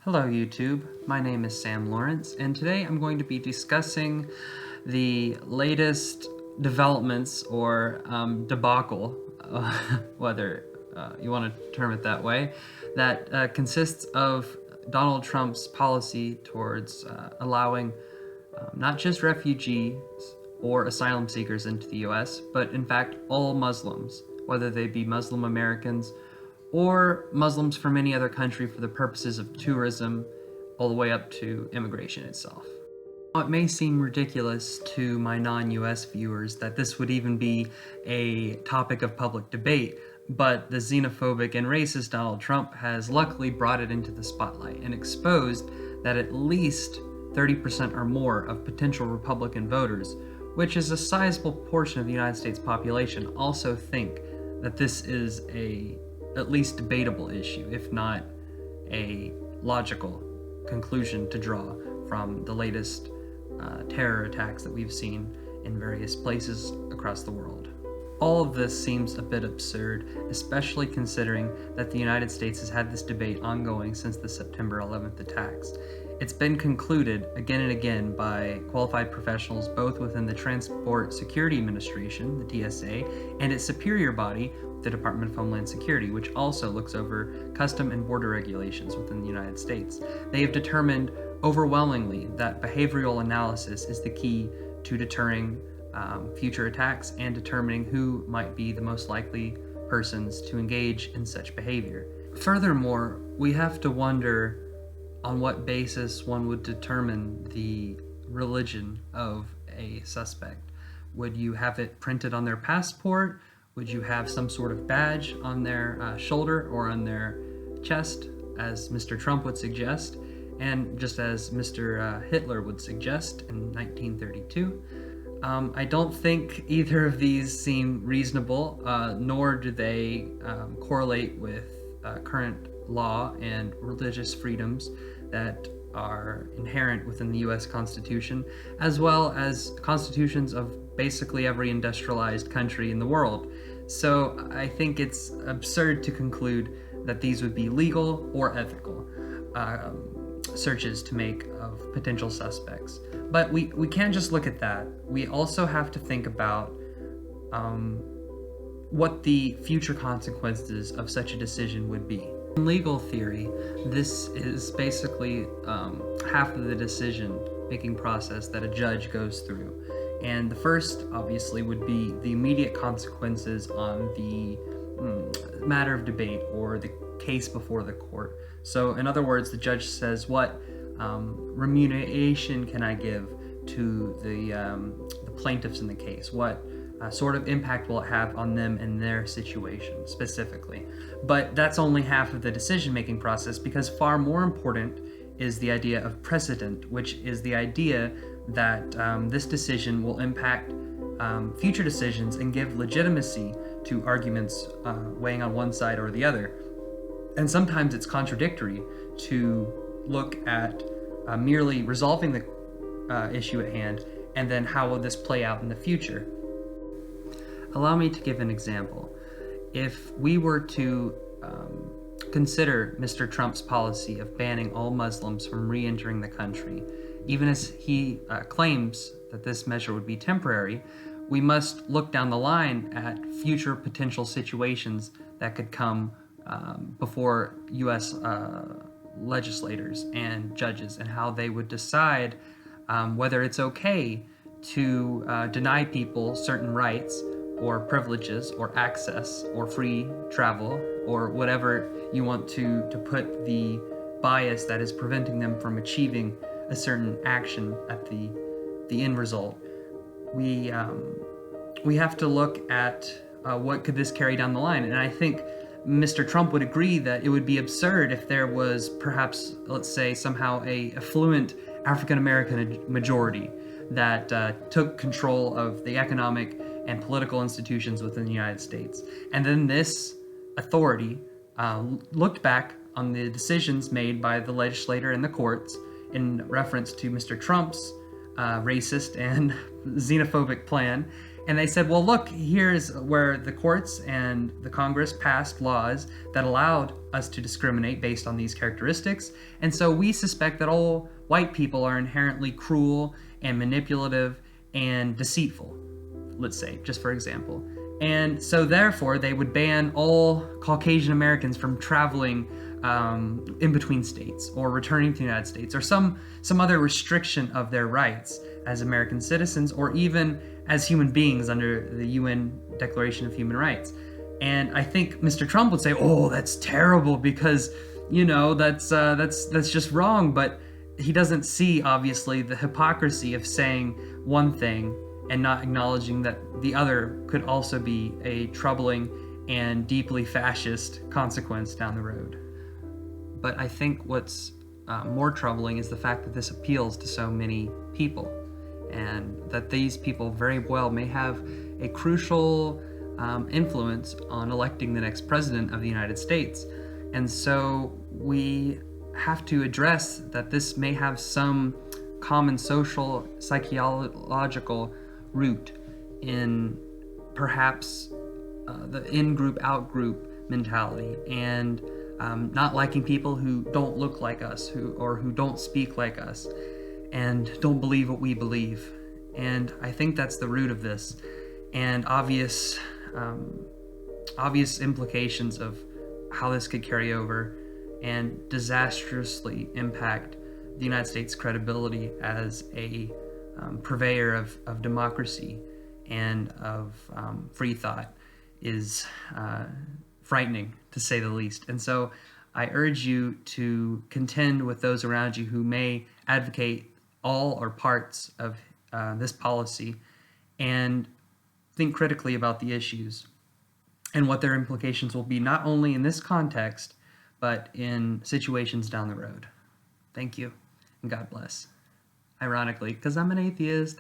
Hello YouTube, my name is Sam Lawrence, and today I'm going to be discussing the latest developments or debacle, whether you want to term it that way, that consists of Donald Trump's policy towards allowing not just refugees or asylum seekers into the US, but in fact all Muslims, whether they be Muslim Americans or Muslims from any other country for the purposes of tourism, all the way up to immigration itself. It may seem ridiculous to my non-US viewers that this would even be a topic of public debate, but the xenophobic and racist Donald Trump has luckily brought it into the spotlight and exposed that at least 30% or more of potential Republican voters, which is a sizable portion of the United States population, also think that this is a at least debatable issue, if not a logical conclusion to draw from the latest terror attacks that we've seen in various places across the world. All of this seems a bit absurd, especially considering that the United States has had this debate ongoing since the September 11th attacks. It's been concluded again and again by qualified professionals both within the Transport Security Administration, the TSA, and its superior body, the Department of Homeland Security, which also looks over custom and border regulations within the United States. They have determined overwhelmingly that behavioral analysis is the key to deterring future attacks and determining who might be the most likely persons to engage in such behavior. Furthermore, we have to wonder on what basis one would determine the religion of a suspect. Would you have it printed on their passport? Would you have some sort of badge on their shoulder or on their chest, as Mr. Trump would suggest, and just as Mr. Hitler would suggest in 1932? I don't think either of these seem reasonable, nor do they correlate with current law and religious freedoms that are inherent within the US Constitution, as well as constitutions of basically every industrialized country in the world. So I think it's absurd to conclude that these would be legal or ethical searches to make of potential suspects. But we can't just look at that. We also have to think about what the future consequences of such a decision would be. In legal theory, this is basically half of the decision-making process that a judge goes through. And the first, obviously, would be the immediate consequences on the matter of debate or the case before the court. So, in other words, the judge says, what remuneration can I give to the plaintiffs in the case? What sort of impact will it have on them and their situation specifically? But that's only half of the decision-making process, because far more important is the idea of precedent, which is the idea that this decision will impact future decisions and give legitimacy to arguments weighing on one side or the other. And sometimes it's contradictory to look at merely resolving the issue at hand and then how will this play out in the future. Allow me to give an example. If we were to consider Mr. Trump's policy of banning all Muslims from re-entering the country, even as he claims that this measure would be temporary, we must look down the line at future potential situations that could come before U.S. legislators and judges, and how they would decide whether it's okay to deny people certain rights or privileges or access or free travel or whatever you want to put the bias that is preventing them from achieving a certain action at the end result. We have to look at what could this carry down the line, and I think Mr. Trump would agree that it would be absurd if there was perhaps, let's say, somehow a affluent African-American majority that took control of the economic and political institutions within the United States. And then this authority looked back on the decisions made by the legislator and the courts in reference to Mr. Trump's racist and xenophobic plan, And they said, well, look, here's where the courts and the Congress passed laws that allowed us to discriminate based on these characteristics. And so we suspect that all white people are inherently cruel and manipulative and deceitful, let's say, just for example. And so therefore, they would ban all Caucasian Americans from traveling in between states or returning to the United States, or some other restriction of their rights as American citizens, or even as human beings under the UN Declaration of Human Rights. And I think Mr. Trump would say, "Oh, that's terrible because that's just wrong." But he doesn't see, obviously, the hypocrisy of saying one thing and not acknowledging that the other could also be a troubling and deeply fascist consequence down the road. But I think what's more troubling is the fact that this appeals to so many people, and that these people very well may have a crucial influence on electing the next president of the United States. And so we have to address that this may have some common social, psychological root in perhaps the in-group, out-group mentality, and not liking people who don't look like us, who don't speak like us, and don't believe what we believe. And I think that's the root of this, and obvious implications of how this could carry over and disastrously impact the United States' credibility as a purveyor of democracy and of free thought is frightening, to say the least. And so I urge you to contend with those around you who may advocate all or parts of this policy, and think critically about the issues and what their implications will be, not only in this context, but in situations down the road. Thank you, and God bless. Ironically, because I'm an atheist.